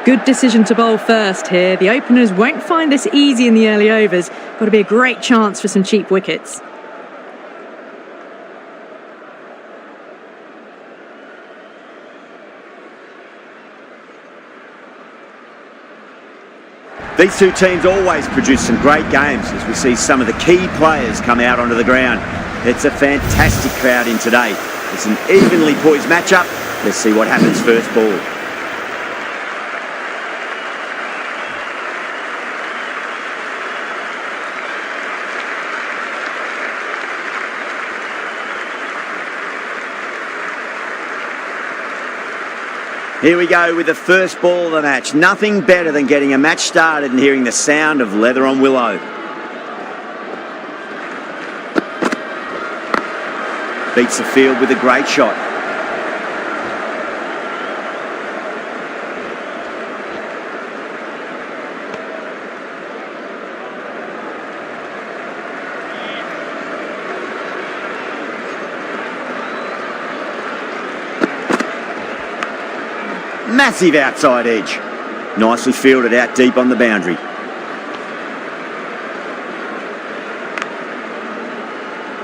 Good decision to bowl first here. The openers won't find this easy in the early overs. Got to be a great chance for some cheap wickets. These two teams always produce some great games as we see some of the key players come out onto the ground. It's a fantastic crowd in today. It's an evenly poised matchup. Let's see what happens first ball. Here we go with the first ball of the match. Nothing better than getting a match started and hearing the sound of leather on willow. Beats the field with a great shot. Massive outside edge. Nicely fielded out deep on the boundary.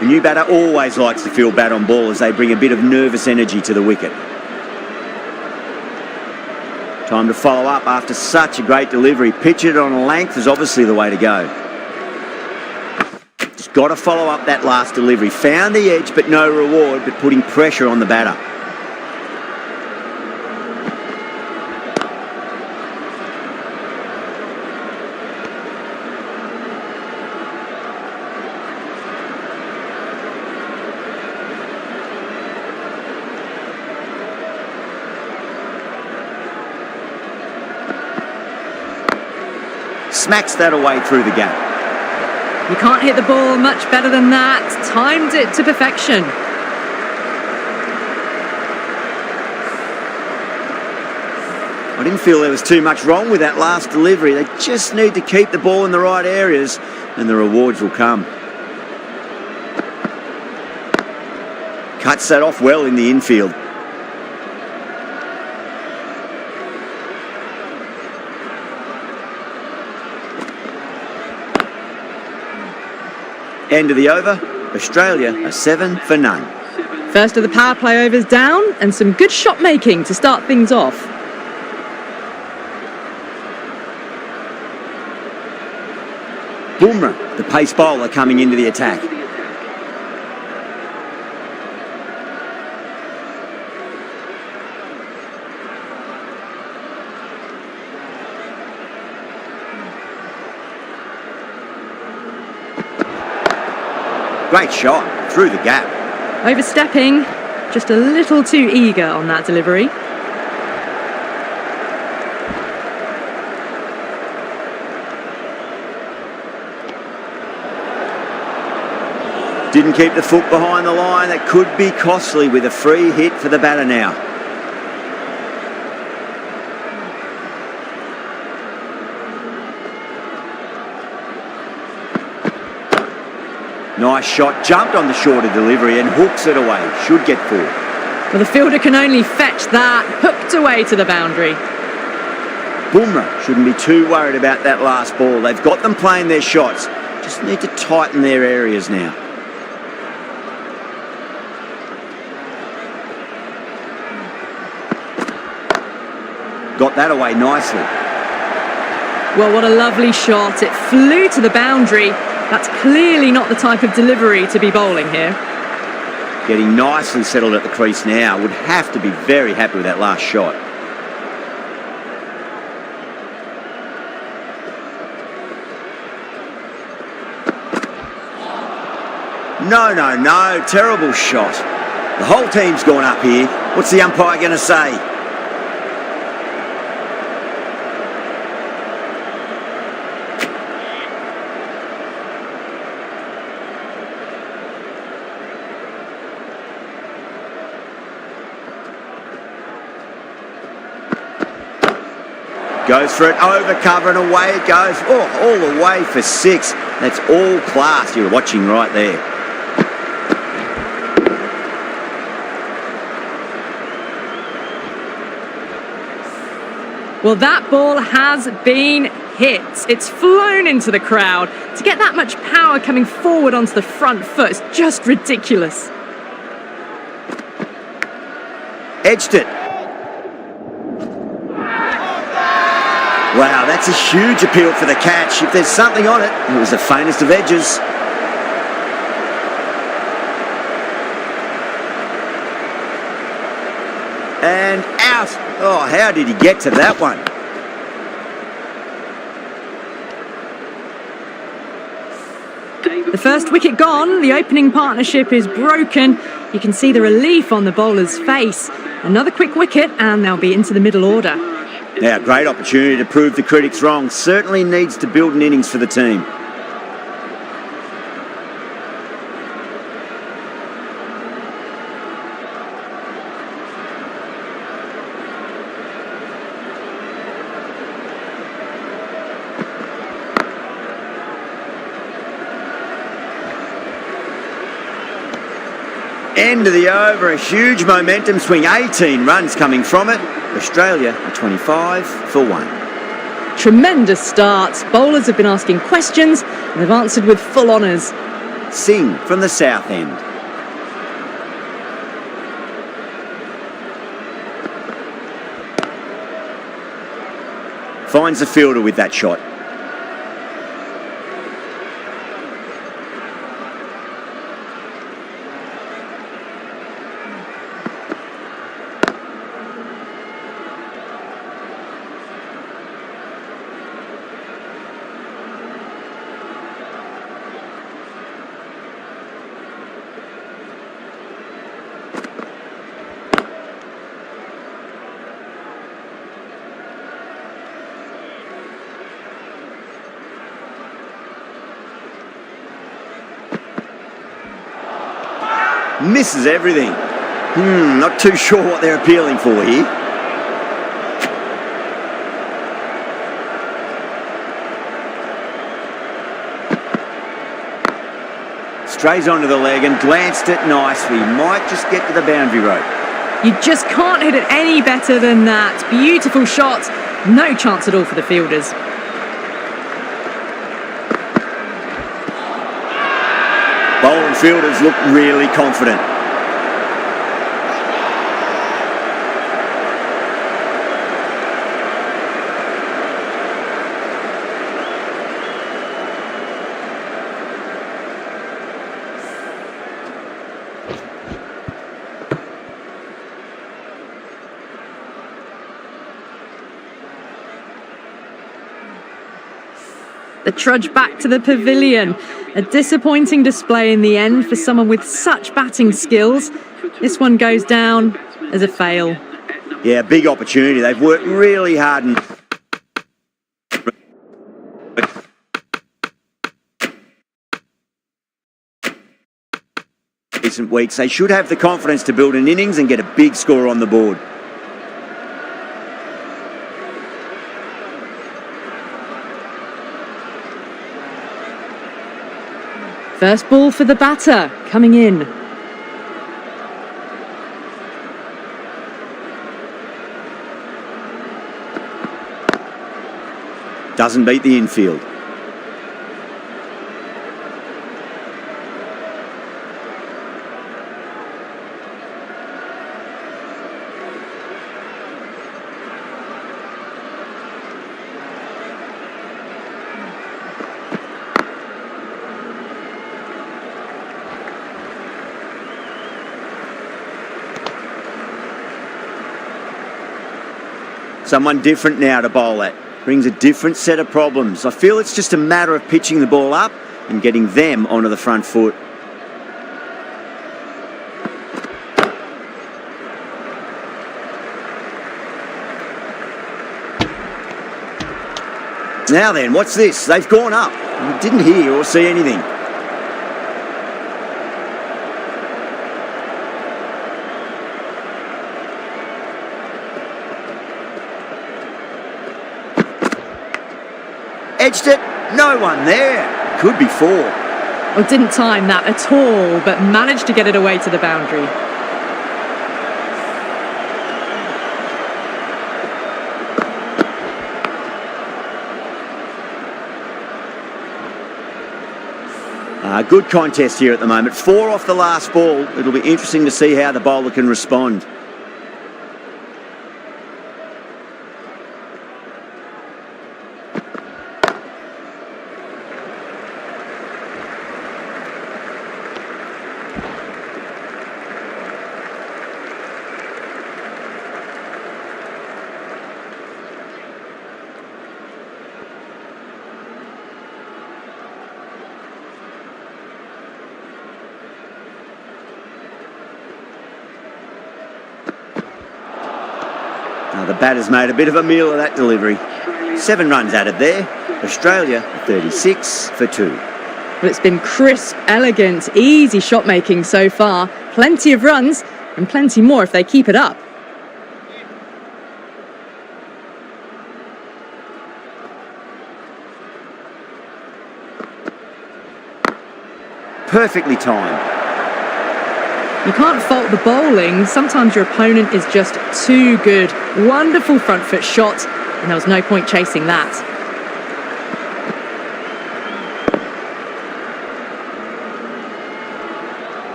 The new batter always likes to field bat on ball as they bring a bit of nervous energy to the wicket. Time to follow up after such a great delivery. Pitch it on a length is obviously the way to go. Just got to follow up that last delivery. Found the edge but no reward, but putting pressure on the batter. Smacks that away through the gap. You can't hit the ball much better than that. Timed it to perfection. I didn't feel there was too much wrong with that last delivery. They just need to keep the ball in the right areas and the rewards will come. Cuts that off well in the infield. End of the over, Australia are 7 for none. First of the power play overs down and some good shot making to start things off. Bumrah, the pace bowler coming into the attack. Great shot, through the gap. Overstepping, just a little too eager on that delivery. Didn't keep the foot behind the line. That could be costly with a free hit for the batter now. Nice shot, jumped on the shorter delivery and hooks it away. Should get 4. Well, the fielder can only fetch that, hooked away to the boundary. Bumrah shouldn't be too worried about that last ball. They've got them playing their shots. Just need to tighten their areas now. Got that away nicely. Well, what a lovely shot. It flew to the boundary. That's clearly not the type of delivery to be bowling here. Getting nicely settled at the crease now. Would have to be very happy with that last shot. No. Terrible shot. The whole team's gone up here. What's the umpire going to say? Goes for it, over cover and away it goes. Oh, all the way for 6. That's all class you're watching right there. Well, that ball has been hit. It's flown into the crowd. To get that much power coming forward onto the front foot is just ridiculous. Edged it. Wow, that's a huge appeal for the catch. If there's something on it, it was the faintest of edges. And out. Oh, how did he get to that one? The first wicket gone, the opening partnership is broken. You can see the relief on the bowler's face. Another quick wicket and they'll be into the middle order. Now, great opportunity to prove the critics wrong. Certainly needs to build an innings for the team. End of the over, a huge momentum swing, 18 runs coming from it. Australia are 25 for 1. Tremendous starts. Bowlers have been asking questions and they've answered with full honours. Singh from the south end. Finds the fielder with that shot. Misses everything. Not too sure what they're appealing for here. Strays onto the leg and glanced it nicely. Might just get to the boundary rope. You just can't hit it any better than that. Beautiful shot. No chance at all for the fielders. Bowler and fielders look really confident. The trudge back to the pavilion. A disappointing display in the end for someone with such batting skills. This one goes down as a fail. Yeah, big opportunity. They've worked really hard and recent weeks. They should have the confidence to build an innings and get a big score on the board. First ball for the batter, coming in. Doesn't beat the infield. Someone different now to bowl at. Brings a different set of problems. I feel it's just a matter of pitching the ball up and getting them onto the front foot. Now then, what's this? They've gone up. We didn't hear or see anything. Edged it, no one there. Could be 4. Well, didn't time that at all, but managed to get it away to the boundary. Good contest here at the moment. 4 off the last ball. It'll be interesting to see how the bowler can respond. The batter's made a bit of a meal of that delivery. 7 runs added there. Australia 36 for 2. Well, it's been crisp, elegant, easy shot making so far. Plenty of runs and plenty more if they keep it up. Perfectly timed. You can't fault the bowling. Sometimes your opponent is just too good. Wonderful front foot shot, and there was no point chasing that.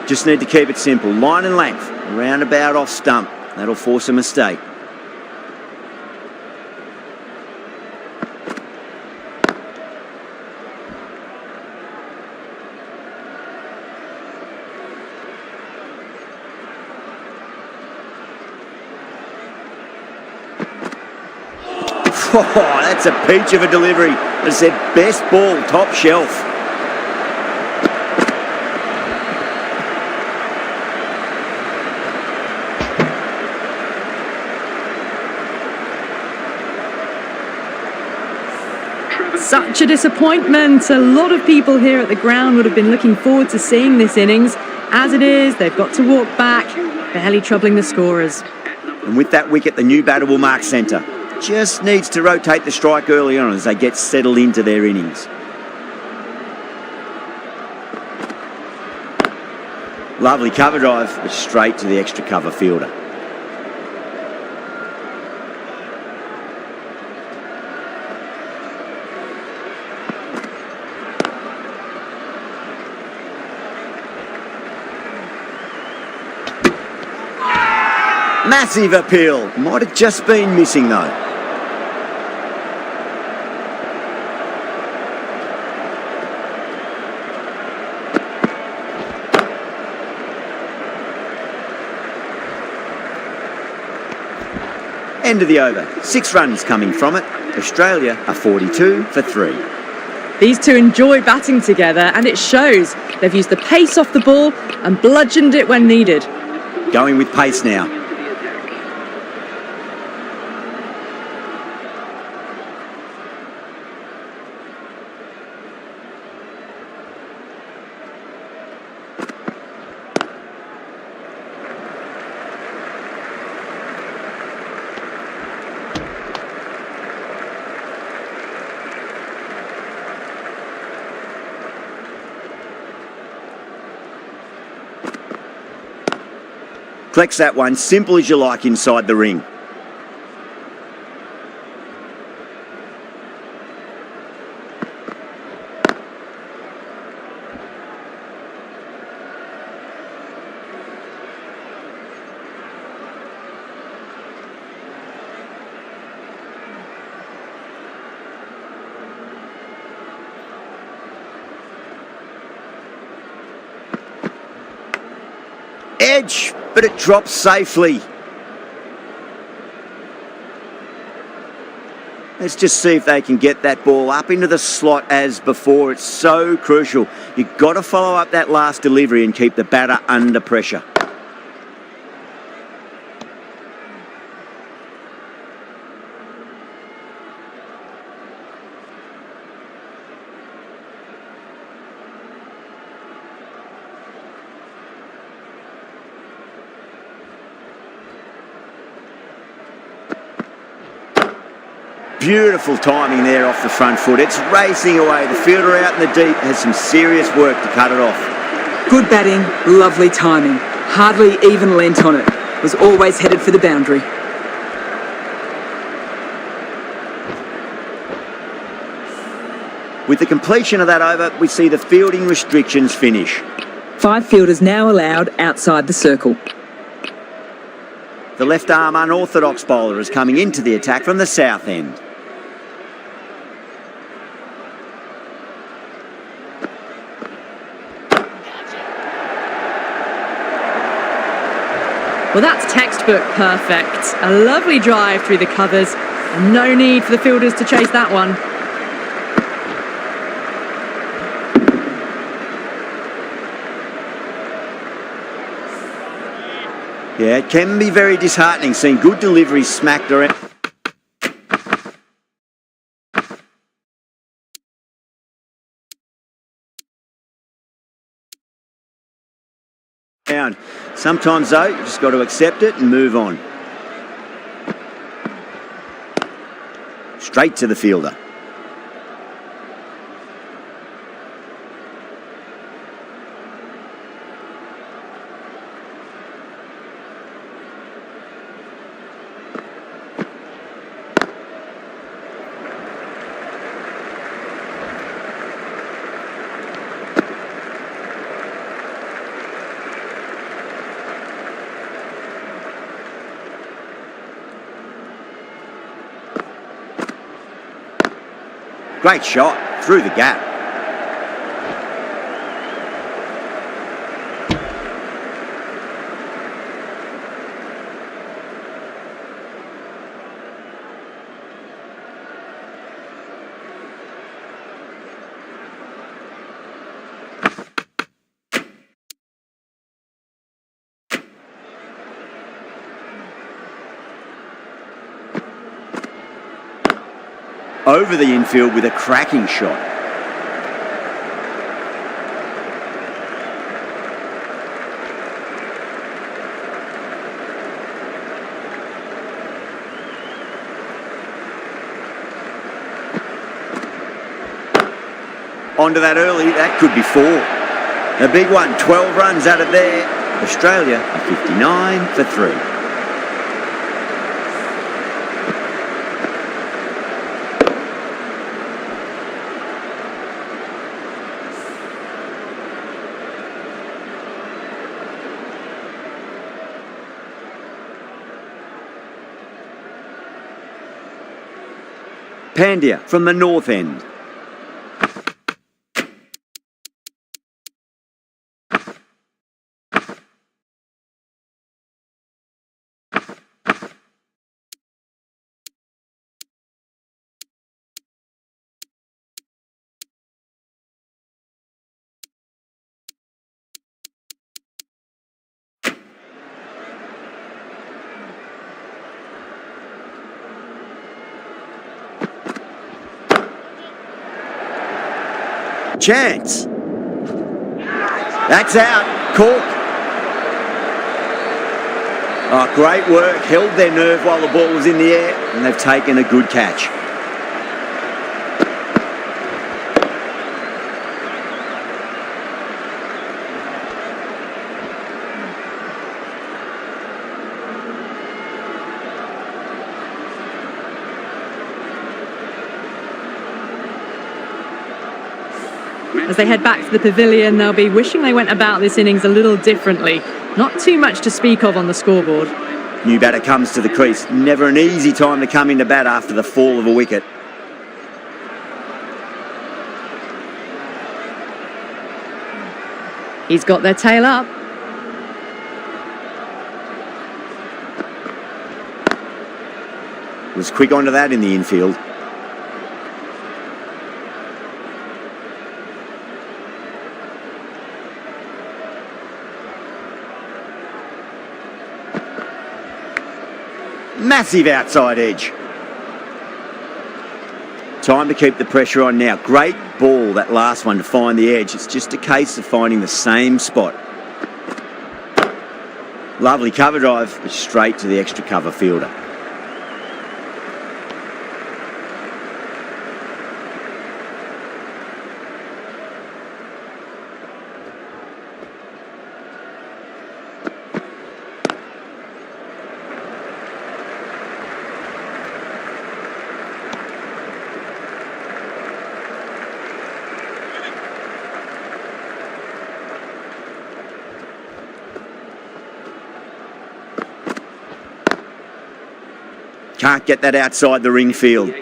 Just need to keep it simple. Line and length, roundabout off stump. That'll force a mistake. Oh, that's a peach of a delivery. As I said, best ball, top shelf. Such a disappointment. A lot of people here at the ground would have been looking forward to seeing this innings. As it is, they've got to walk back, barely troubling the scorers. And with that wicket, the new batter will mark centre. Just needs to rotate the strike early on as they get settled into their innings. Lovely cover drive, but straight to the extra cover fielder. Massive appeal. Might have just been missing though. End of the over. 6 runs coming from it. Australia are 42 for 3. These two enjoy batting together, and it shows. They've used the pace off the ball and bludgeoned it when needed. Going with pace now. Flex that one, simple as you like inside the ring. Edge, but it drops safely. Let's just see if they can get that ball up into the slot as before. It's so crucial. You've got to follow up that last delivery and keep the batter under pressure. Beautiful timing there off the front foot. It's racing away. The fielder out in the deep has some serious work to cut it off. Good batting, lovely timing. Hardly even leant on it. Was always headed for the boundary. With the completion of that over, we see the fielding restrictions finish. 5 fielders now allowed outside the circle. The left-arm unorthodox bowler is coming into the attack from the south end. Well, that's textbook perfect. A lovely drive through the covers, and no need for the fielders to chase that one. Yeah, it can be very disheartening seeing good deliveries smacked around. Sometimes, though, you've just got to accept it and move on. Straight to the fielder. Great shot through the gap. Over the infield with a cracking shot. Onto that early, that could be 4. A big one, 12 runs out of there. Australia are 59 for 3. Pandya from the north end. Chance. That's out. Cork. Oh, great work. Held their nerve while the ball was in the air, and they've taken a good catch. As they head back to the pavilion, they'll be wishing they went about this innings a little differently. Not too much to speak of on the scoreboard. New batter comes to the crease. Never an easy time to come into bat after the fall of a wicket. He's got their tail up. Was quick onto that in the infield. Massive outside edge. Time to keep the pressure on now. Great ball, that last one, to find the edge. It's just a case of finding the same spot. Lovely cover drive, but straight to the extra cover fielder. Can't get that outside the ring field.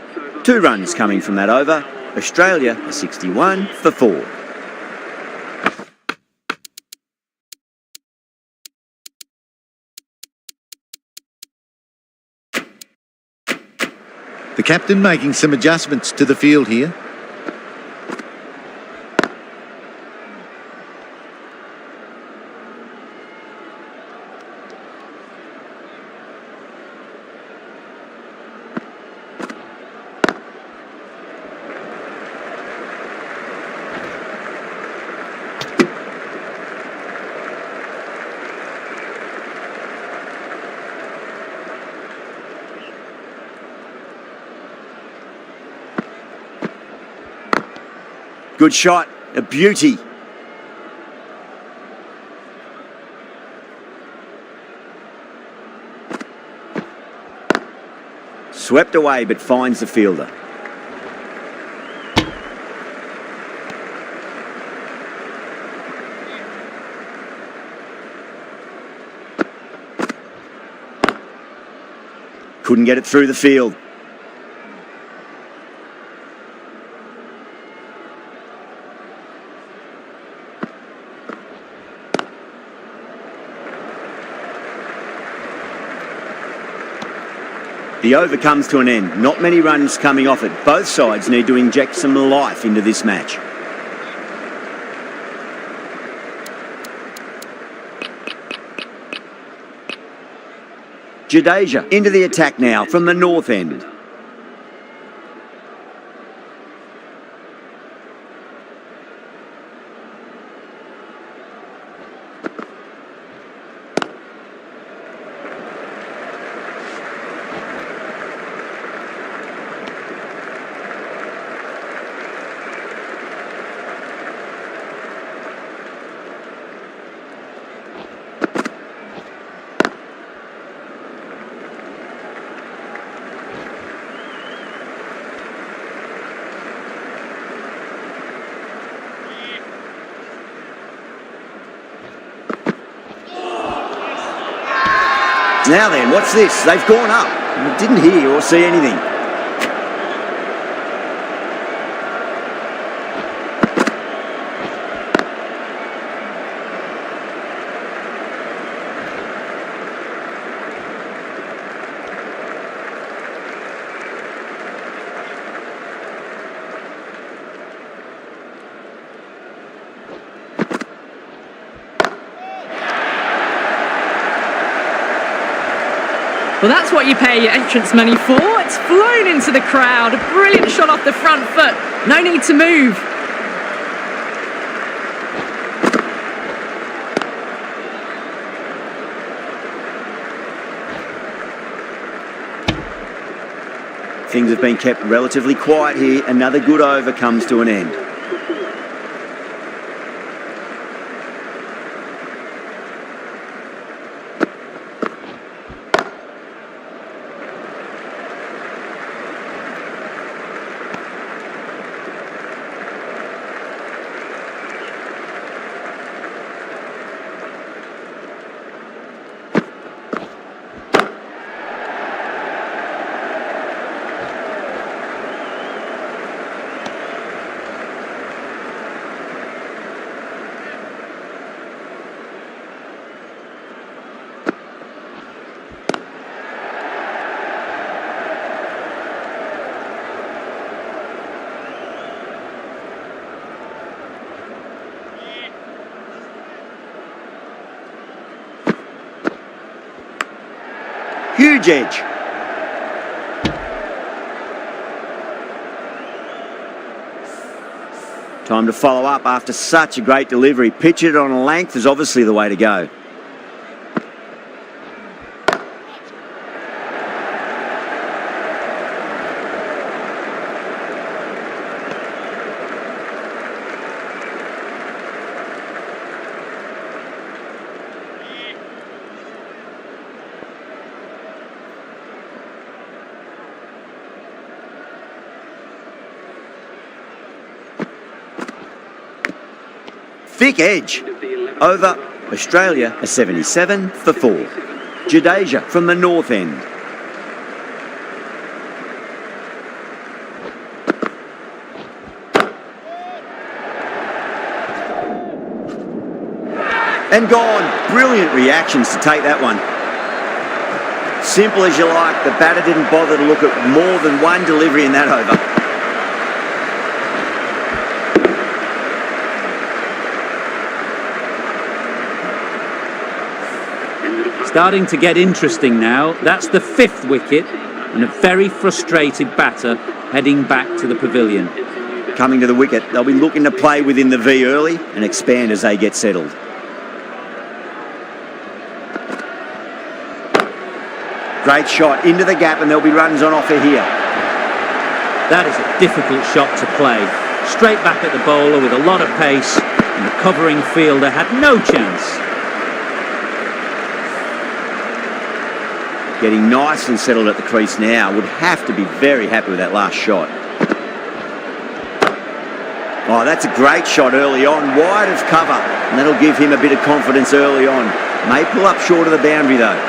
2 runs coming from that over. Australia are 61 for 4. The captain making some adjustments to the field here. Good shot, a beauty. Swept away but finds the fielder. Couldn't get it through the field. The over comes to an end. Not many runs coming off it. Both sides need to inject some life into this match. Jadeja into the attack now from the north end. Now then, what's this? They've gone up. I didn't hear or see anything. Well, that's what you pay your entrance money for. It's flown into the crowd. A brilliant shot off the front foot. No need to move. Things have been kept relatively quiet here. Another good over comes to an end. Huge edge. Time to follow up after such a great delivery. Pitch it on a length is obviously the way to go. Thick edge. Over. Australia are 77 for 4. Jadeja from the north end. And gone. Brilliant reactions to take that one. Simple as you like, the batter didn't bother to look at more than one delivery in that over. Starting to get interesting now. That's the 5th wicket and a very frustrated batter heading back to the pavilion. Coming to the wicket, they'll be looking to play within the V early and expand as they get settled. Great shot into the gap, and there'll be runs on offer here. That is a difficult shot to play. Straight back at the bowler with a lot of pace, and the covering fielder had no chance. Getting nice and settled at the crease now. Would have to be very happy with that last shot. Oh, that's a great shot early on, wide of cover, and that'll give him a bit of confidence early on. May pull up short of the boundary though.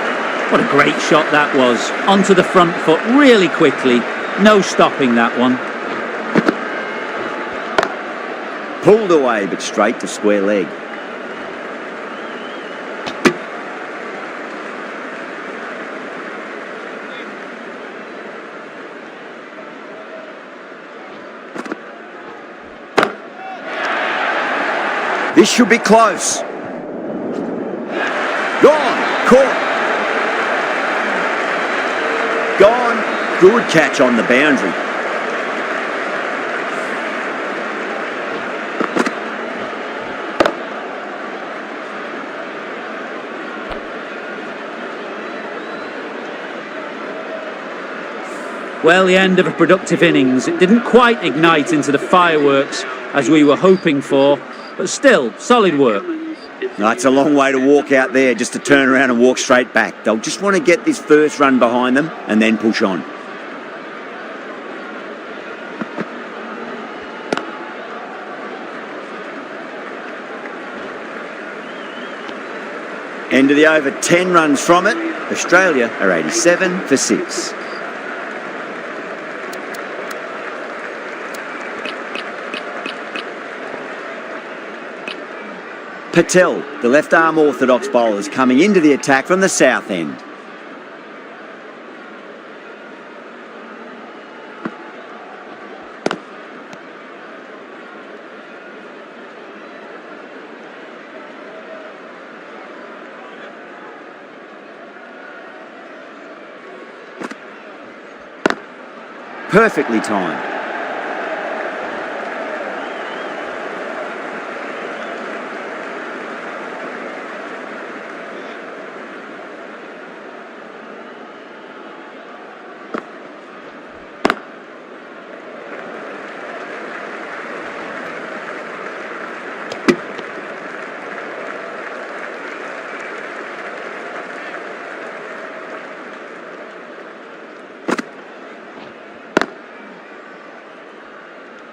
What a great shot that was. Onto the front foot really quickly. No stopping that one. Pulled away, but straight to square leg. This should be close. Gone. Caught. Gone. Good catch on the boundary. Well, the end of a productive innings. It didn't quite ignite into the fireworks as we were hoping for, but still, solid work. No, it's a long way to walk out there just to turn around and walk straight back. They'll just want to get this first run behind them and then push on. End of the over, 10 runs from it. Australia are 87 for 6. Patel, the left-arm orthodox bowler, is coming into the attack from the south end. Perfectly timed.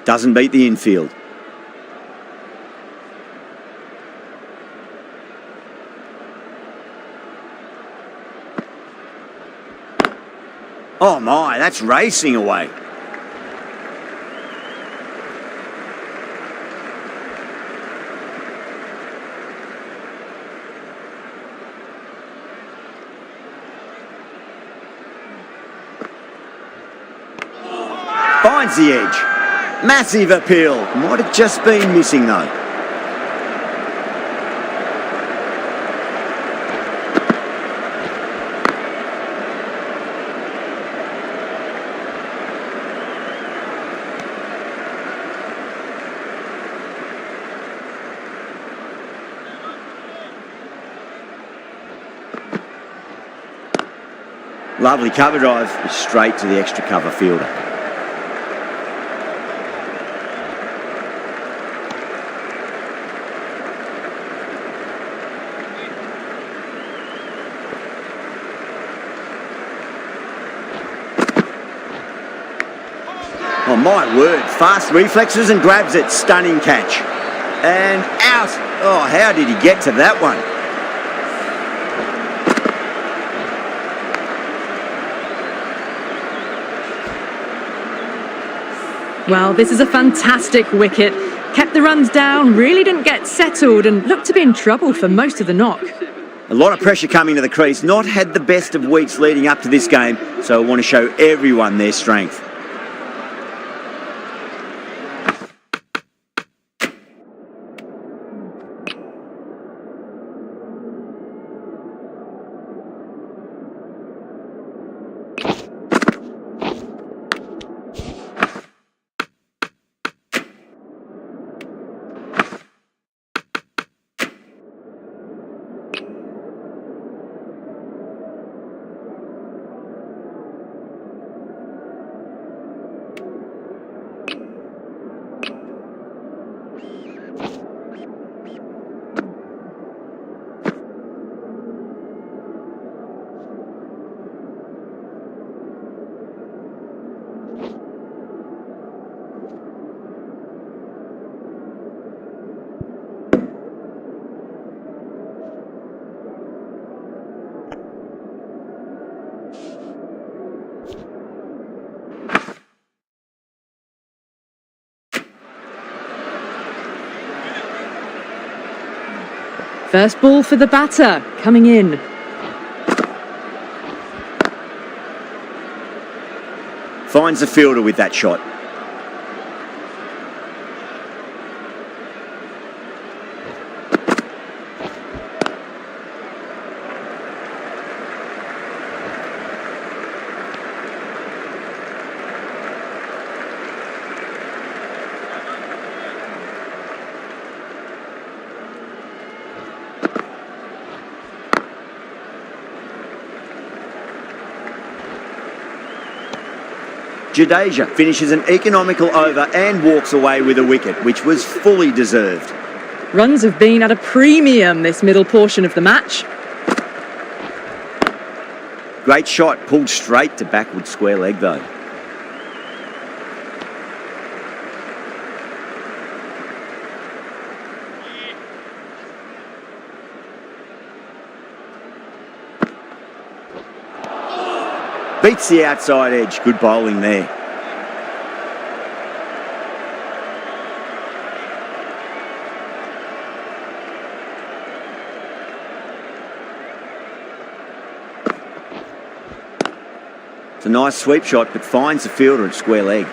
Doesn't beat the infield. Oh my, that's racing away. Finds the edge. Massive appeal. Might have just been missing though. Lovely cover drive, straight to the extra cover fielder. Oh my word, fast reflexes and grabs it, stunning catch. And out. Oh, how did he get to that one? Well, this is a fantastic wicket. Kept the runs down, really didn't get settled and looked to be in trouble for most of the knock. A lot of pressure coming to the crease. Not had the best of weeks leading up to this game, so I want to show everyone their strength. First ball for the batter, coming in. Finds the fielder with that shot. Jadeja finishes an economical over and walks away with a wicket, which was fully deserved. Runs have been at a premium this middle portion of the match. Great shot, pulled straight to backward square leg though. Beats the outside edge. Good bowling there. It's a nice sweep shot, but finds the fielder at square leg.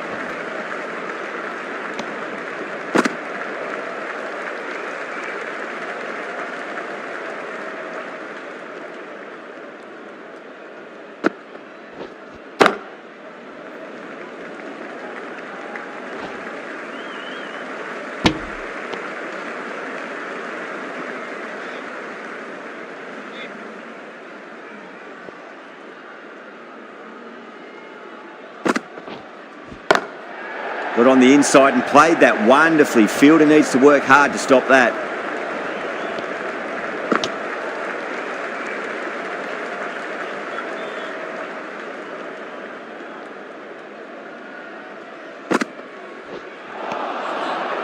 Got on the inside and played that wonderfully. Fielder needs to work hard to stop that.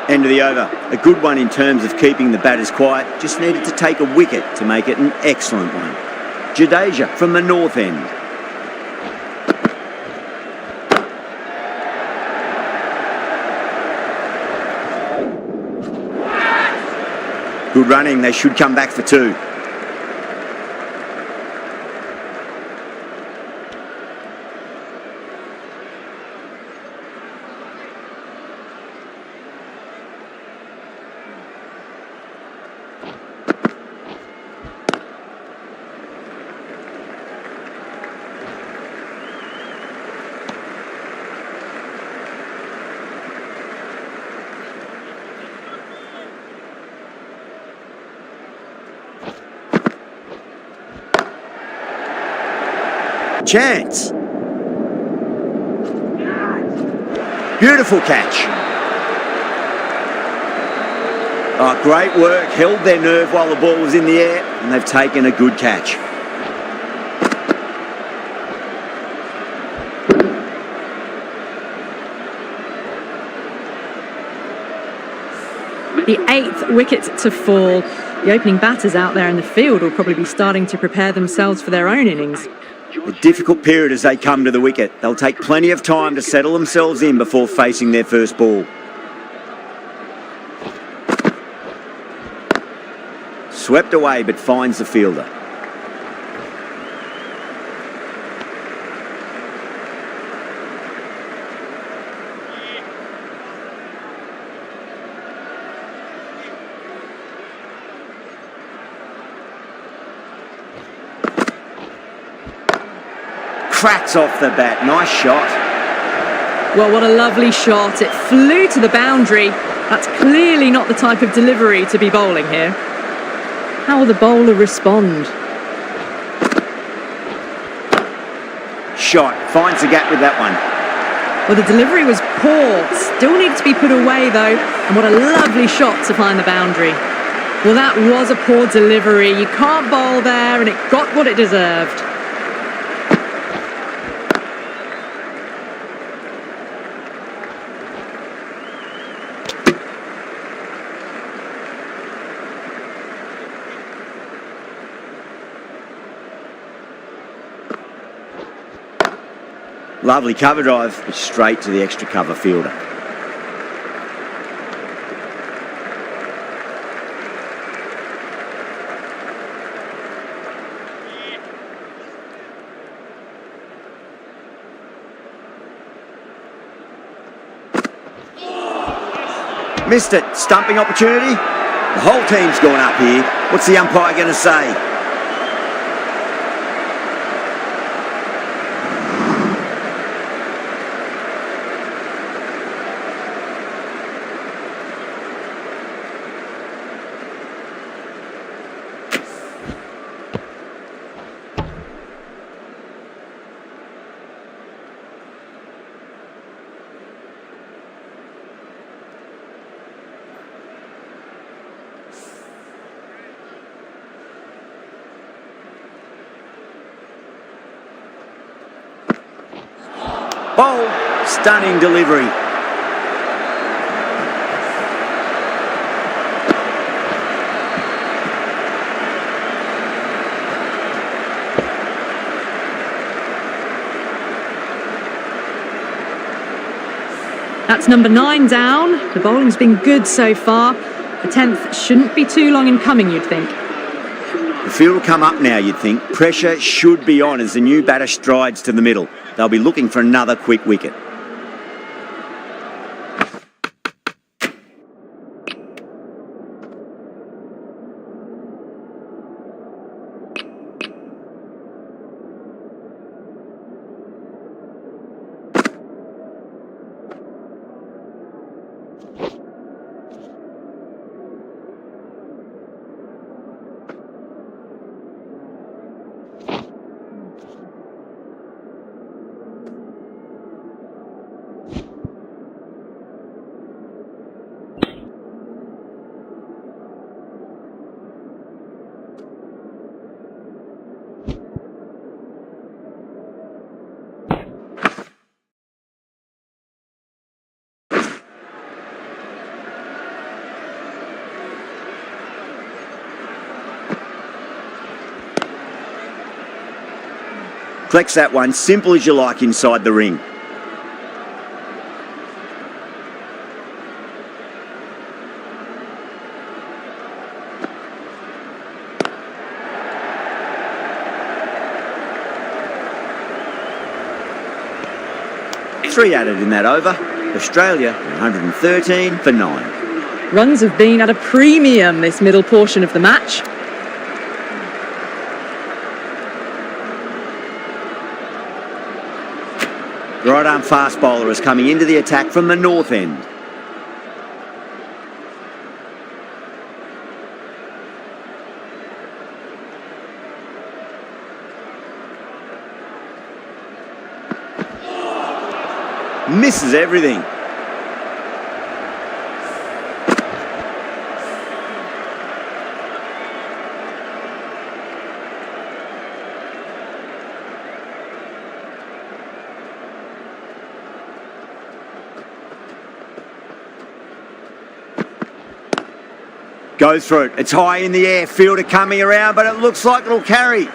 End of the over. A good one in terms of keeping the batters quiet. Just needed to take a wicket to make it an excellent one. Jadeja from the north end. Good running, they should come back for two. Chance. Beautiful catch. Oh, great work. Held their nerve while the ball was in the air, and they've taken a good catch. The 8th wicket to fall. The opening batters out there in the field will probably be starting to prepare themselves for their own innings. A difficult period as they come to the wicket. They'll take plenty of time to settle themselves in before facing their first ball. Swept away but finds the fielder. Cracks off the bat. Nice shot. Well, what a lovely shot. It flew to the boundary. That's clearly not the type of delivery to be bowling here. How will the bowler respond? Shot. Finds the gap with that one. Well, the delivery was poor. Still needs to be put away, though. And what a lovely shot to find the boundary. Well, that was a poor delivery. You can't bowl there, and it got what it deserved. Lovely cover drive, but straight to the extra cover fielder. Missed it. Stumping opportunity. The whole team's gone up here. What's the umpire going to say? Bold, stunning delivery. That's number 9 down. The bowling's been good so far. The 10th shouldn't be too long in coming, you'd think. The field will come up now, you'd think. Pressure should be on as the new batter strides to the middle. They'll be looking for another quick wicket. Collects that one, simple as you like inside the ring. Three added in that over. Australia 113 for 9. Runs have been at a premium this middle portion of the match. Right arm fast bowler is coming into the attack from the north end. Misses everything. Goes through it. It's high in the air. Fielder coming around, but it looks like it'll carry.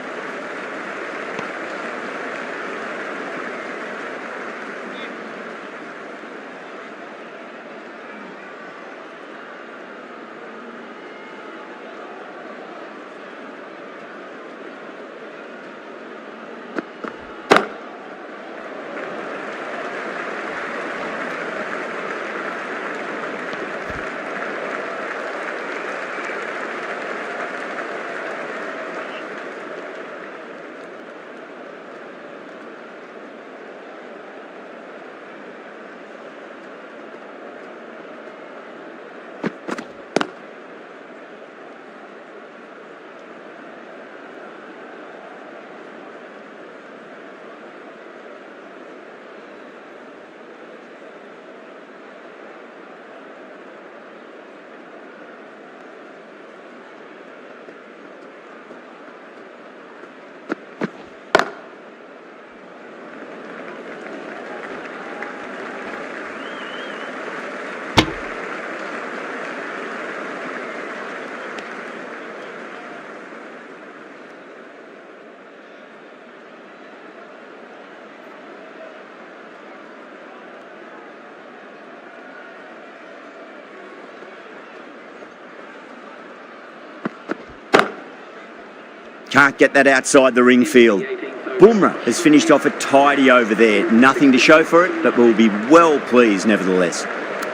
Can't get that outside the ring field. Bumrah has finished off a tidy over there. Nothing to show for it, but will be well pleased nevertheless.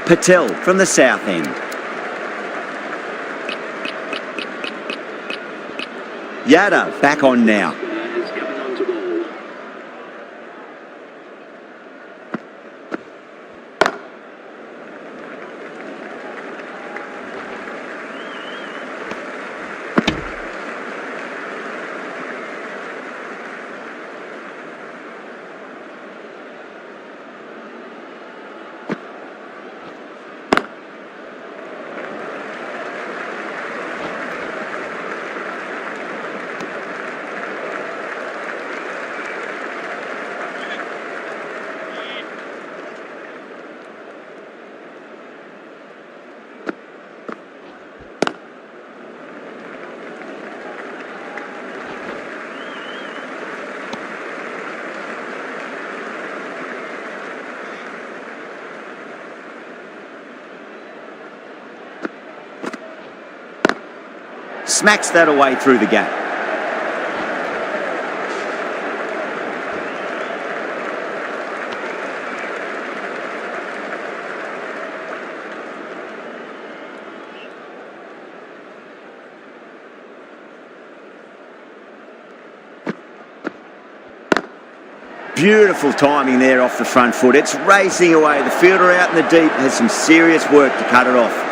Patel from the south end. Yadav back on now. Smacks that away through the gap. Beautiful timing there off the front foot. It's racing away. The fielder out in the deep has some serious work to cut it off.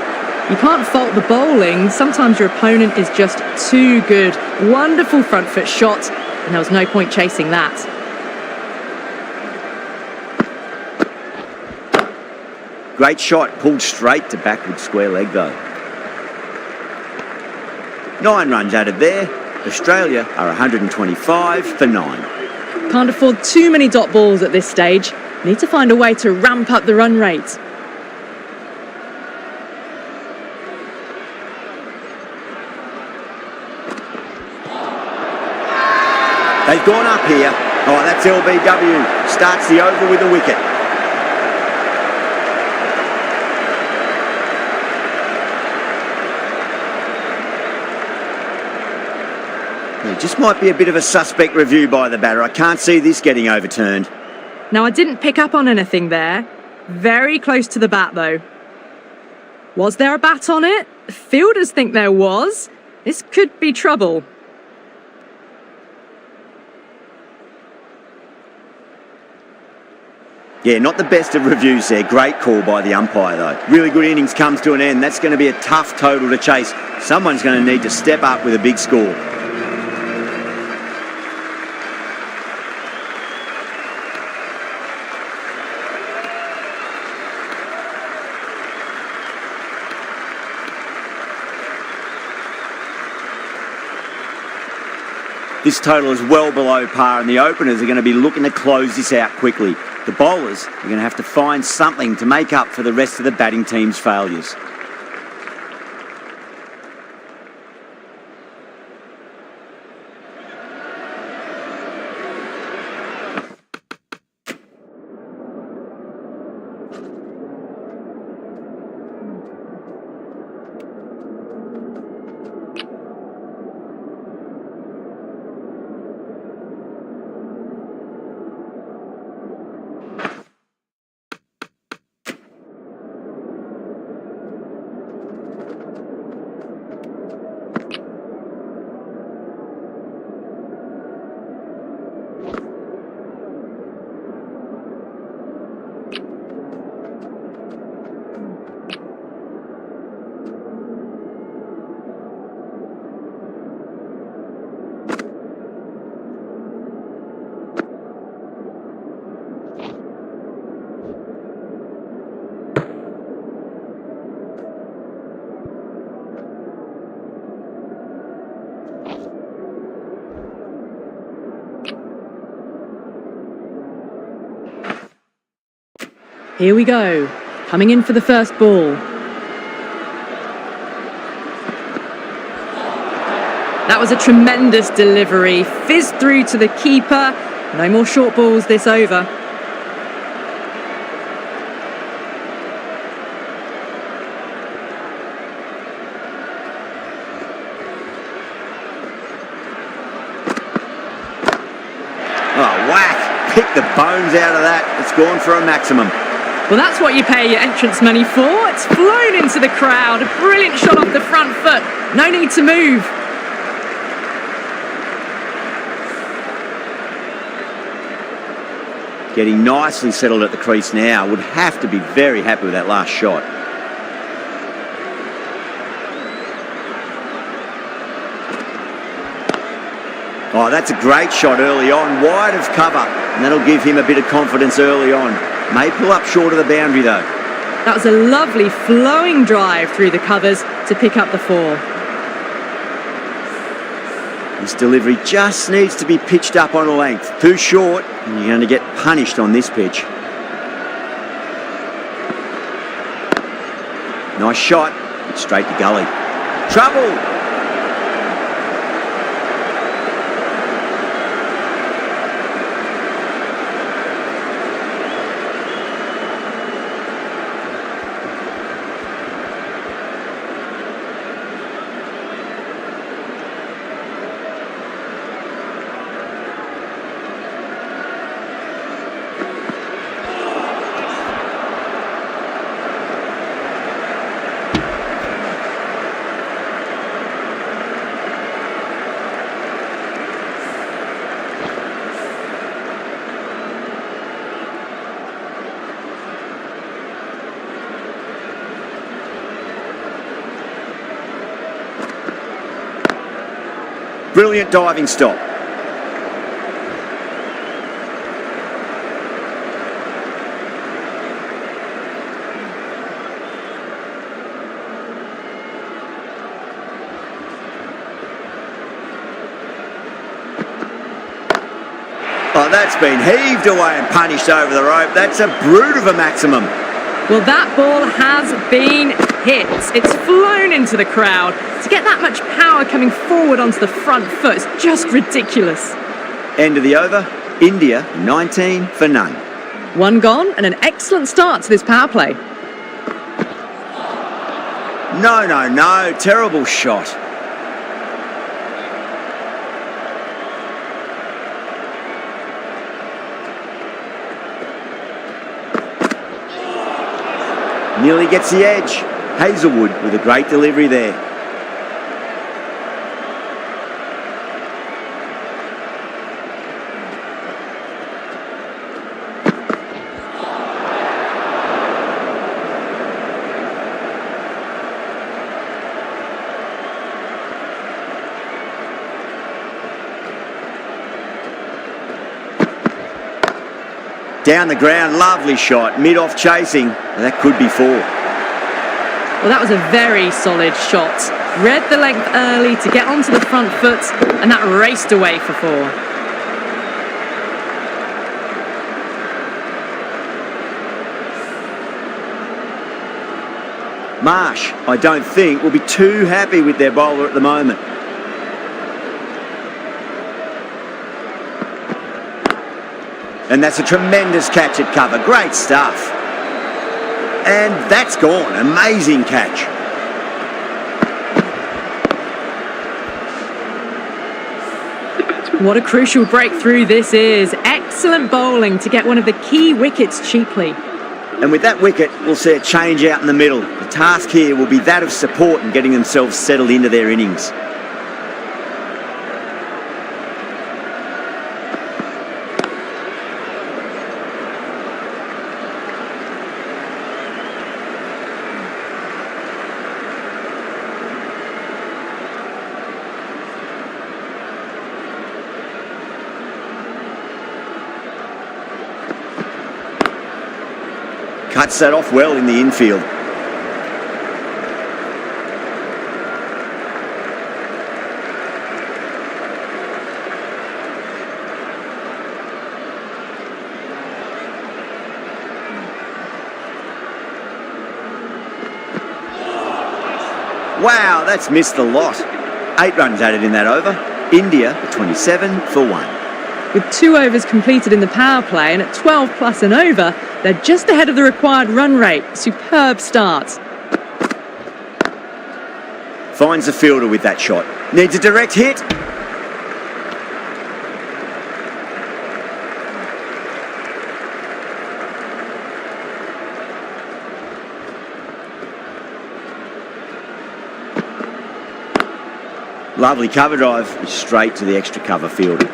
You can't fault the bowling. Sometimes your opponent is just too good. Wonderful front foot shot, and there was no point chasing that. Great shot, pulled straight to backward square leg though. 9 runs added there. Australia are 125 for 9. Can't afford too many dot balls at this stage. Need to find a way to ramp up the run rate. They've gone up here. Oh, that's LBW. Starts the over with a wicket. It just might be a bit of a suspect review by the batter. I can't see this getting overturned. Now, I didn't pick up on anything there. Very close to the bat, though. Was there a bat on it? Fielders think there was. This could be trouble. Yeah, not the best of reviews there. Great call by the umpire, though. Really good innings comes to an end. That's going to be a tough total to chase. Someone's going to need to step up with a big score. This total is well below par, and the openers are going to be looking to close this out quickly. The bowlers are going to have to find something to make up for the rest of the batting team's failures. Here we go. Coming in for the first ball. That was a tremendous delivery. Fizzed through to the keeper. No more short balls this over. picked the bones out of that. It's gone for a maximum. Well, that's what you pay your entrance money for. It's flown into the crowd. A brilliant shot off the front foot. No need to move. Getting nicely settled at the crease now. Would have to be very happy with that last shot. Oh, that's a great shot early on, wide of cover, and that'll give him a bit of confidence early on. May pull up short of the boundary though. That was a lovely flowing drive through the covers to pick up the 4. This delivery just needs to be pitched up on a length. Too short, and you're going to get punished on this pitch. Nice shot, but straight to gully. Trouble! Brilliant diving stop. Oh, that's been heaved away and punished over the rope. That's a brute of a maximum. Well, that ball has been hit. It's flown into the crowd. To get that much power coming forward onto the front foot is just ridiculous. End of the over. India 19 for none. 1 gone and an excellent start to this power play. No. Terrible shot. Nearly gets the edge. Hazelwood with a great delivery there. Down the ground, lovely shot. Mid-off chasing, and that could be 4. Well, that was a very solid shot. Read the length early to get onto the front foot, and that raced away for 4. Marsh, I don't think, will be too happy with their bowler at the moment. And that's a tremendous catch at cover. Great stuff. And that's gone. Amazing catch. What a crucial breakthrough this is. Excellent bowling to get one of the key wickets cheaply. And with that wicket, we'll see a change out in the middle. The task here will be that of support and getting themselves settled into their innings. Cuts that off well in the infield. Wow, that's missed the lot. 8 runs added in that over. India 27 for 1. With 2 overs completed in the power play and at 12 plus and over, they're just ahead of the required run rate. Superb start. Finds the fielder with that shot. Needs a direct hit. Lovely cover drive, straight to the extra cover fielder.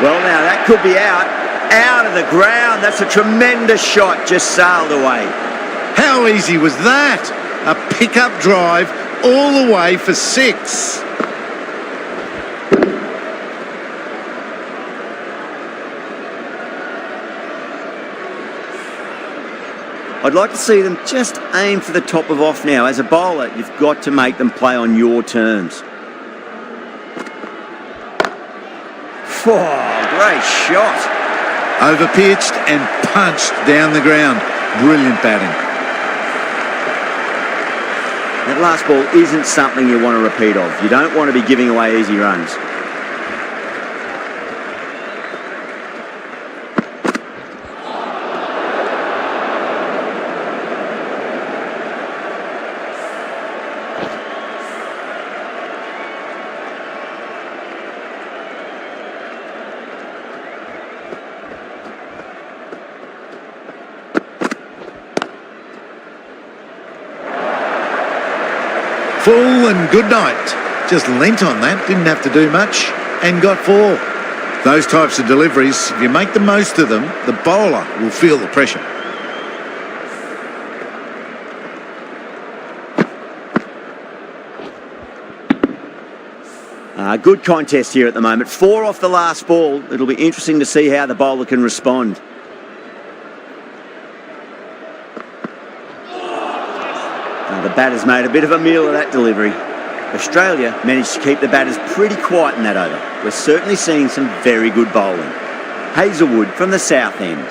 Well, now that could be out of the ground. That's a tremendous shot, just sailed away. How easy was that? A pickup drive all the way for 6. I'd like to see them just aim for the top of off now. As a bowler, you've got to make them play on your terms. Oh, great shot. Overpitched and punched down the ground. Brilliant batting. That last ball isn't something you want to repeat of. You don't want to be giving away easy runs. Full and good night. Just leant on that, didn't have to do much, and got 4. Those types of deliveries, if you make the most of them, the bowler will feel the pressure. Good contest here at the moment. 4 off the last ball. It'll be interesting to see how the bowler can respond. The batters made a bit of a meal of that delivery. Australia managed to keep the batters pretty quiet in that over. We're certainly seeing some very good bowling. Hazelwood from the south end.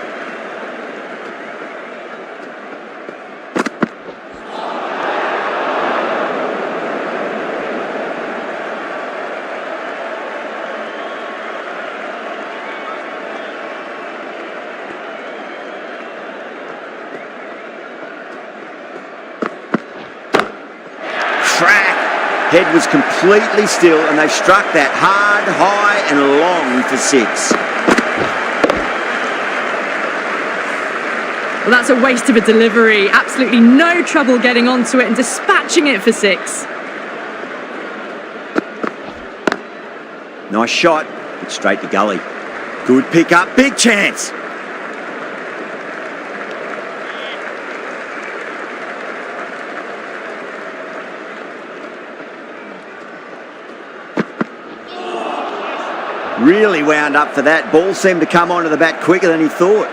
Head was completely still and they struck that hard, high and long for 6. Well, that's a waste of a delivery. Absolutely no trouble getting onto it and dispatching it for 6. Nice shot, but straight to gully. Good pick up, big chance. Really wound up for that. Ball seemed to come onto the bat quicker than he thought.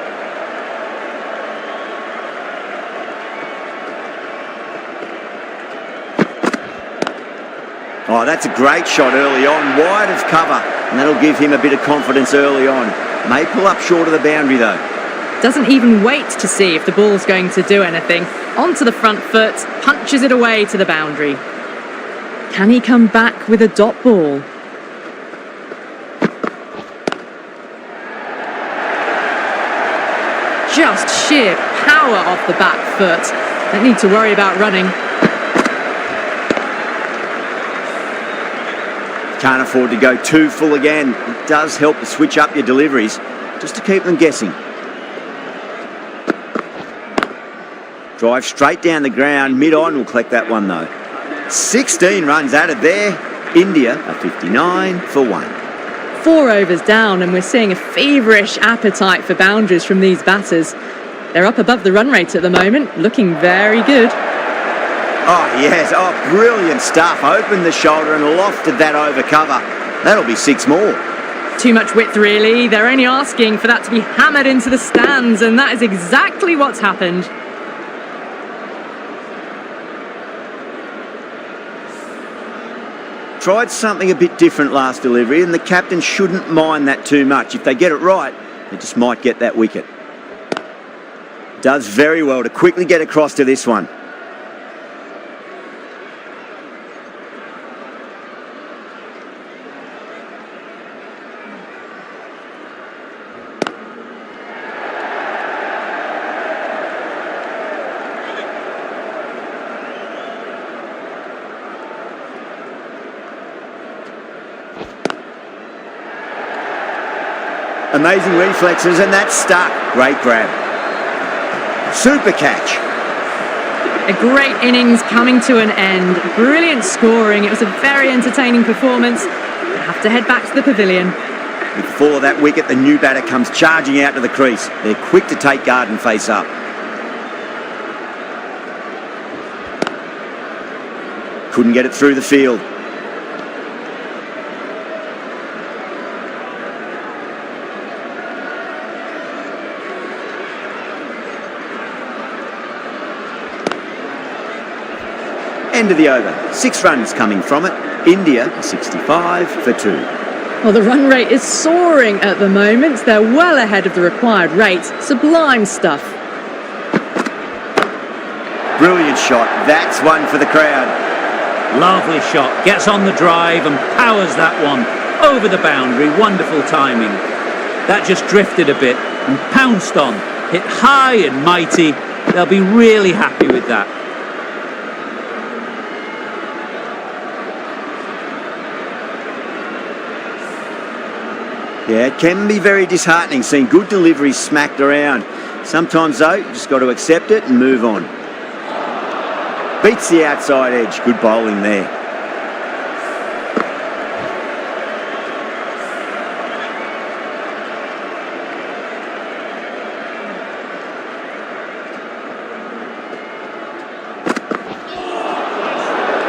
Oh, that's a great shot early on. Wide of cover. And that'll give him a bit of confidence early on. May pull up short of the boundary though. Doesn't even wait to see if the ball's going to do anything. Onto the front foot, punches it away to the boundary. Can he come back with a dot ball? Just sheer power off the back foot. Don't need to worry about running. Can't afford to go too full again. It does help to switch up your deliveries, just to keep them guessing. Drive straight down the ground. Mid-on will collect that one though. 16 runs added there. India are 59 for 1. 4 overs down and we're seeing a feverish appetite for boundaries from these batters. They're up above the run rate at the moment, looking very good. Oh yes, oh brilliant stuff. Opened the shoulder and lofted that over cover. That'll be 6 more. Too much width really. They're only asking for that to be hammered into the stands and that is exactly what's happened. Tried something a bit different last delivery and the captain shouldn't mind that too much. If they get it right, they just might get that wicket. Does very well to quickly get across to this one. Amazing reflexes, and that's stuck. Great grab. Super catch. A great innings coming to an end. Brilliant scoring. It was a very entertaining performance. I have to head back to the pavilion. Before that wicket, the new batter comes charging out to the crease. They're quick to take guard and face up. Couldn't get it through the field. End of the over. 6 runs coming from it. India 65 for 2. Well, the run rate is soaring at the moment. They're well ahead of the required rate. Sublime stuff. Brilliant shot. That's one for the crowd. Lovely shot. Gets on the drive and powers that one over the boundary. Wonderful timing. That just drifted a bit and pounced on. Hit high and mighty. They'll be really happy with that. Yeah, it can be very disheartening seeing good deliveries smacked around. Sometimes, though, you just got to accept it and move on. Beats the outside edge. Good bowling there.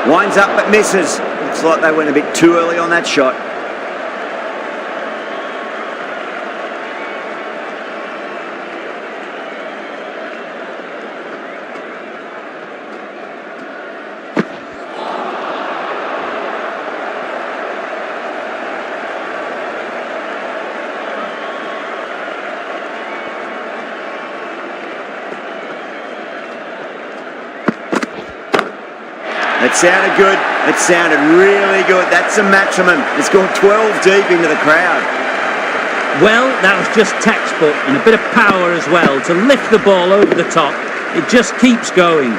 Winds up but misses. Looks like they went a bit too early on that shot. It sounded good. It sounded really good. That's a maximum. It's gone 12 deep into the crowd. Well, that was just textbook and a bit of power as well to lift the ball over the top. It just keeps going.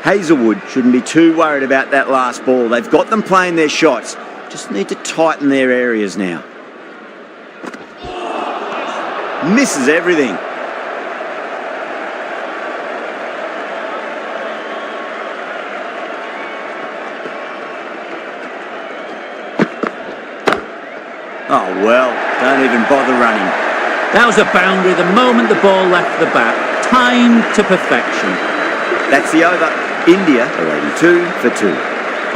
Hazelwood shouldn't be too worried about that last ball. They've got them playing their shots. Just need to tighten their areas now. Misses everything. Oh, well, don't even bother running. That was a boundary the moment the ball left the bat. Timed to perfection. That's the over. India are 82 for 2.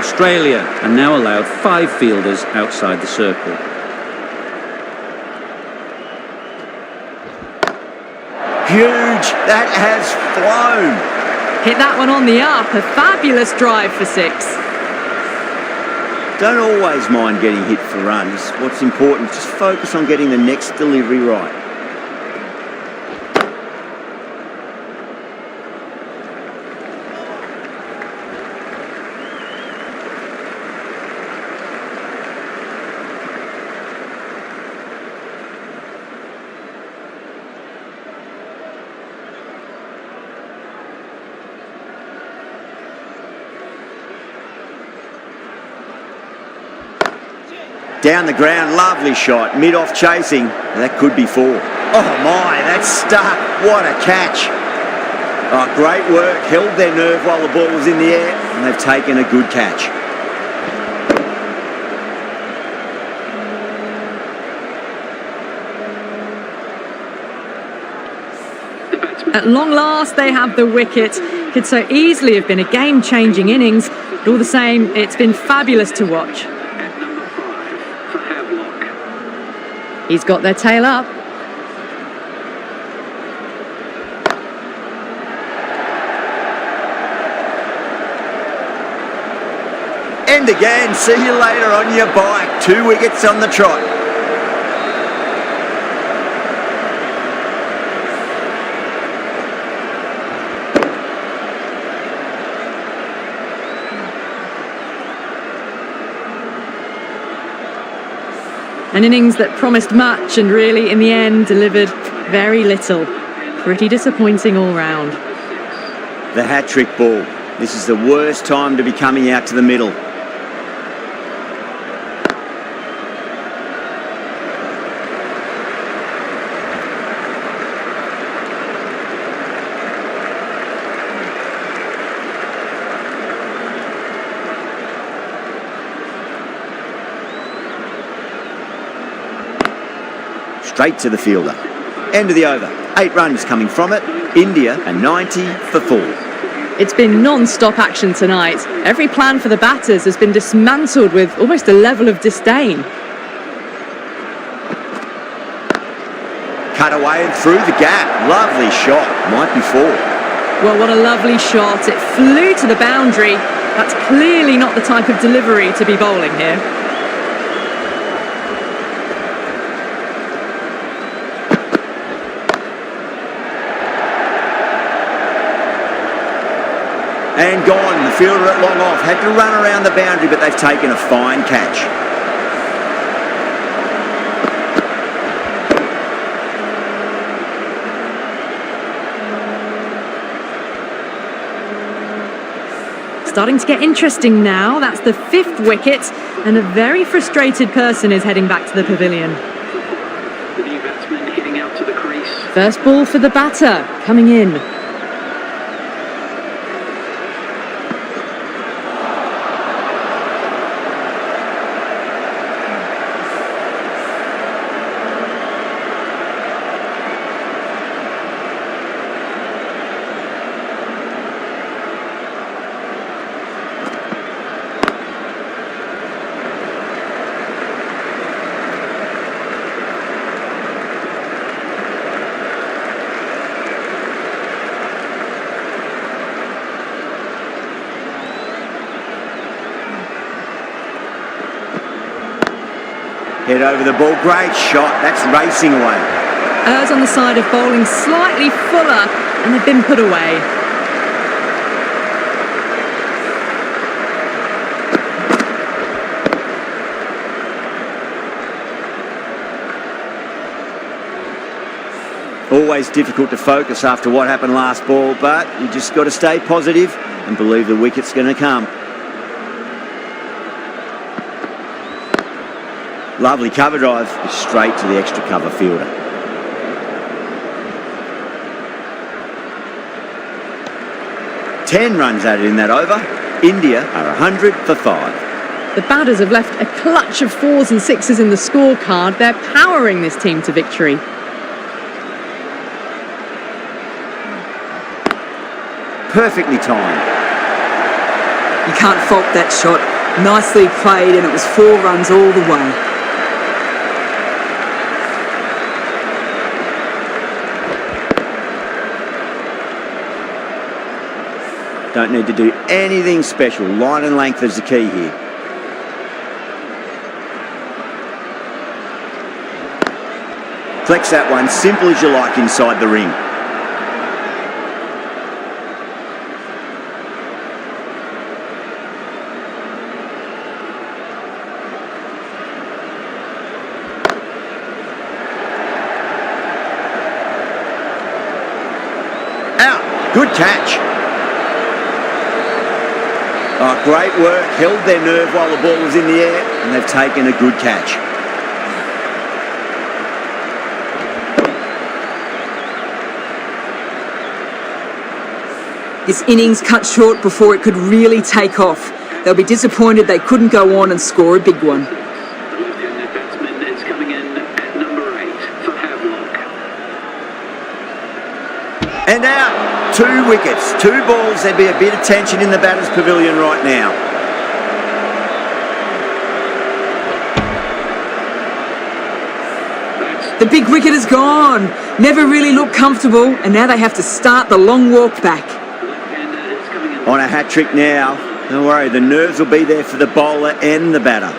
Australia are now allowed 5 fielders outside the circle. Huge. That has flown. Hit that one on the up. A fabulous drive for 6. Don't always mind getting hit for runs. What's important, just focus on getting the next delivery right. Down the ground, lovely shot, mid-off chasing. That could be 4. Oh my, that's stuck. What a catch. Oh, great work, held their nerve while the ball was in the air, and they've taken a good catch. At long last, they have the wicket. Could so easily have been a game-changing innings, but all the same, it's been fabulous to watch. He's got their tail up. End again. See you later on your bike. 2 wickets on the trot. An innings that promised much and really, in the end, delivered very little. Pretty disappointing all round. The hat-trick ball. This is the worst time to be coming out to the middle. straight to the fielder. End of the over. 8 runs coming from it. India a 90 for 4. It's been non-stop action tonight. Every plan for the batters has been dismantled with almost a level of disdain. Cut away and through the gap. Lovely shot. Might be 4. Well, what a lovely shot. It flew to the boundary. That's clearly not the type of delivery to be bowling here. And gone. The fielder at long off. Had to run around the boundary, but they've taken a fine catch. Starting to get interesting now. That's the 5th wicket, and a very frustrated person is heading back to the pavilion. The new batsman hitting out to the crease. First ball for the batter, coming in. Head over the ball. Great shot. That's racing away. Errs on the side of bowling slightly fuller, and they've been put away. Always difficult to focus after what happened last ball, but you just got to stay positive and believe the wicket's going to come. Lovely cover drive, straight to the extra cover fielder. Ten runs added in that over. India are 100 for 5. The batters have left a clutch of 4s and 6s in the scorecard. They're powering this team to victory. Perfectly timed. You can't fault that shot. Nicely played, and it was 4 runs all the way. Don't need to do anything special. Line and length is the key here. Flex that one, simple as you like inside the ring. Out. Good catch. Oh, great work. Held their nerve while the ball was in the air, and they've taken a good catch. This innings cut short before it could really take off. They'll be disappointed they couldn't go on and score a big one. The left-handed batsman is coming in at number 8 for Havelock. And out. 2 wickets, 2 balls. There'd be a bit of tension in the batter's pavilion right now. The big wicket is gone. Never really looked comfortable, and now they have to start the long walk back. Left-hander is coming in. On a hat-trick now. Don't worry, the nerves will be there for the bowler and the batter.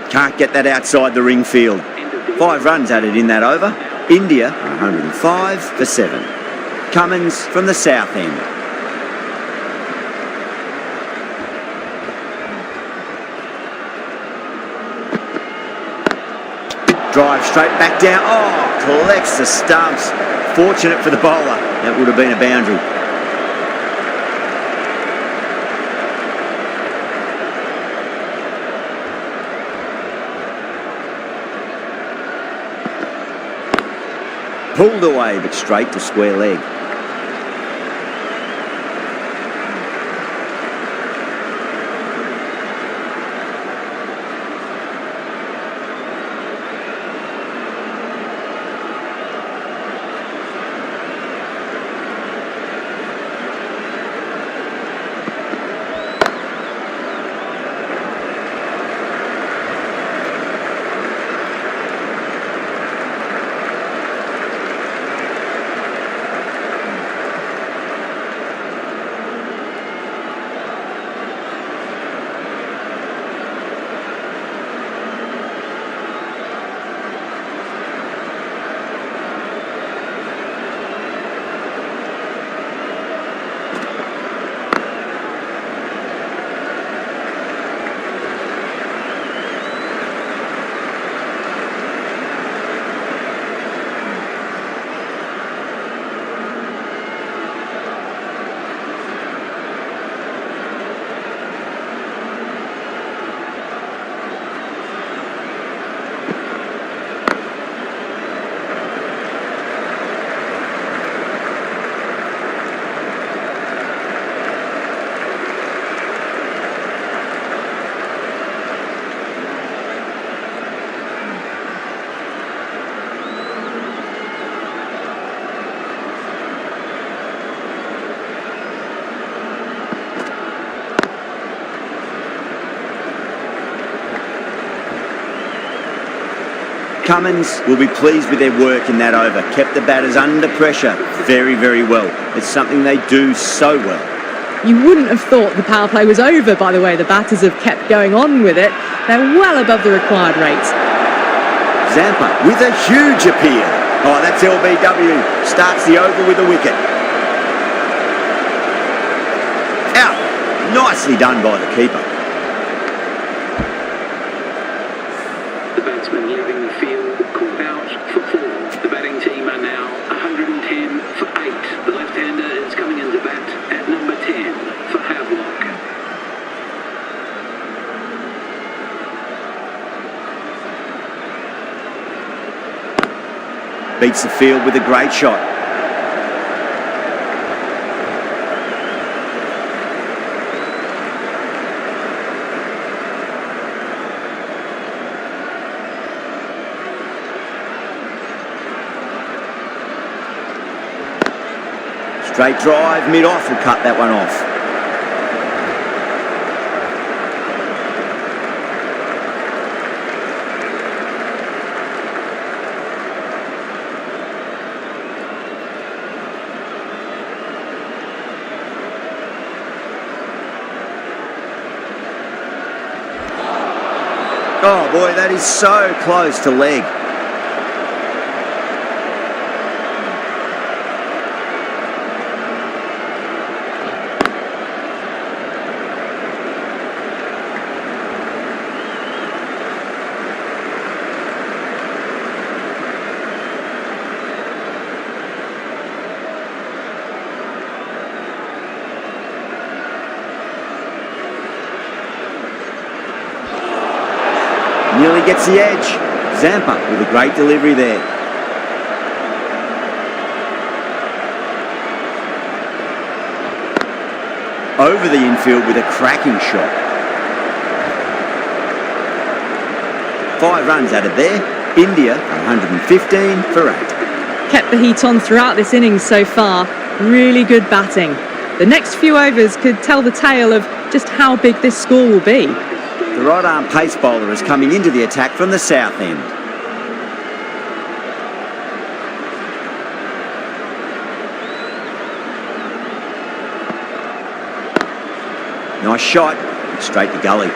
Can't get that outside the ring field. 5 runs added in that over. India 105 for 7. Cummins from the south end. drive straight back down. Oh, collects the stumps. Fortunate for the bowler. That would have been a boundary. Pulled away, but straight to square leg. Cummins will be pleased with their work in that over. Kept the batters under pressure very, very well. It's something they do so well. You wouldn't have thought the power play was over by the way the batters have kept going on with it. They're well above the required rates. Zampa with a huge appeal. Oh, that's LBW. Starts the over with a wicket. Out. Nicely done by the keeper. The batsman leaving the field, called out for 4. The batting team are now 110 for 8. The left-hander is coming into bat at number 10 for Havelock. Beats the field with a great shot. Straight drive, mid-off will cut that one off. Oh boy, that is so close to leg. Nearly gets the edge. Zampa with a great delivery there. Over the infield with a cracking shot. 5 runs added there. India 115 for 8. Kept the heat on throughout this innings so far. Really good batting. The next few overs could tell the tale of just how big this score will be. The right-arm pace bowler is coming into the attack from the south end. Nice shot, straight to gully.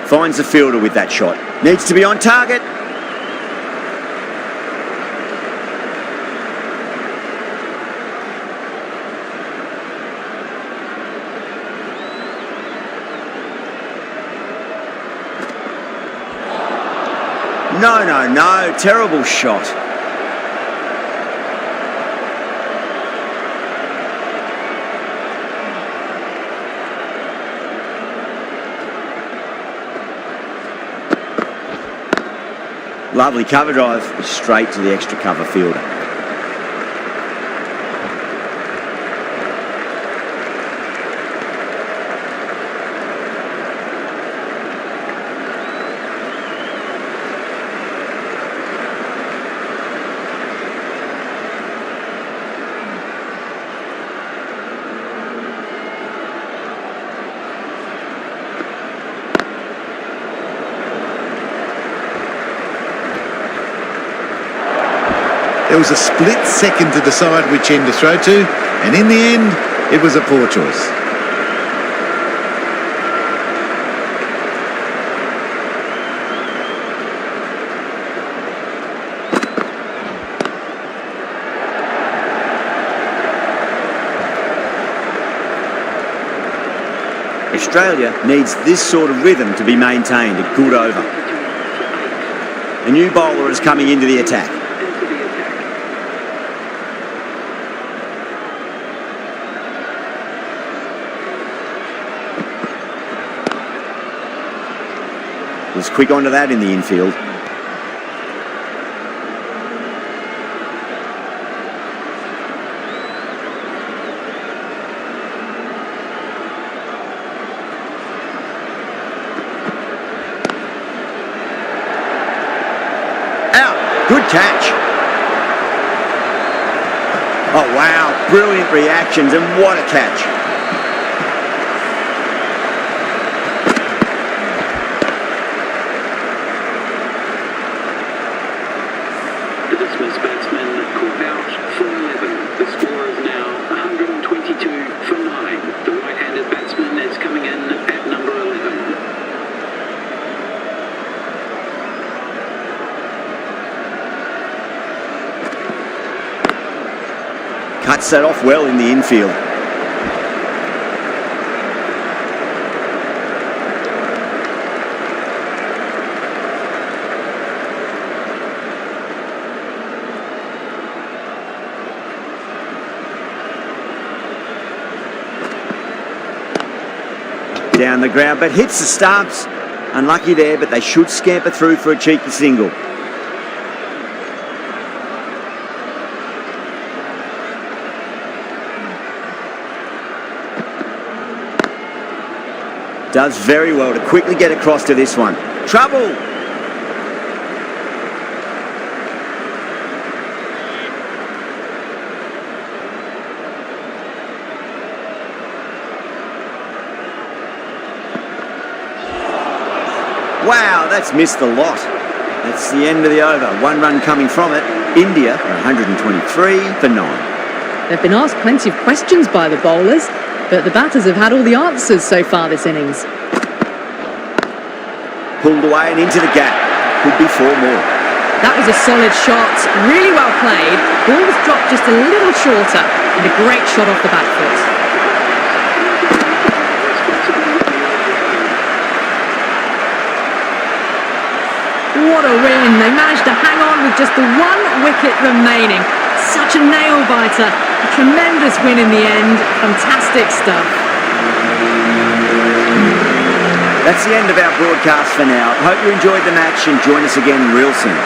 Finds the fielder with that shot. Needs to be on target. No, no, no. Terrible shot. Lovely cover drive straight to the extra cover fielder. There was a split second to decide which end to throw to, and in the end, it was a poor choice. Australia needs this sort of rhythm to be maintained. A good over. A new bowler is coming into the attack. Was quick onto that in the infield. Out. Good catch. Oh, wow. Brilliant reactions, and what a catch. Cuts that off well in the infield. Down the ground, but hits the stumps. Unlucky there, but they should scamper through for a cheeky single. Does very well to quickly get across to this one. Trouble! Wow, that's missed the lot. That's the end of the over. One run coming from it. India, 123 for 9. They've been asked plenty of questions by the bowlers, but the batters have had all the answers so far this innings. Pulled away and into the gap. Could be 4 more. That was a solid shot, really well played. Ball was dropped just a little shorter, and a great shot off the back foot. What a win. They managed to hang on with just the 1 wicket remaining. Such a nail-biter. A tremendous win in the end. Fantastic stuff. That's the end of our broadcast for now. Hope you enjoyed the match and join us again real soon.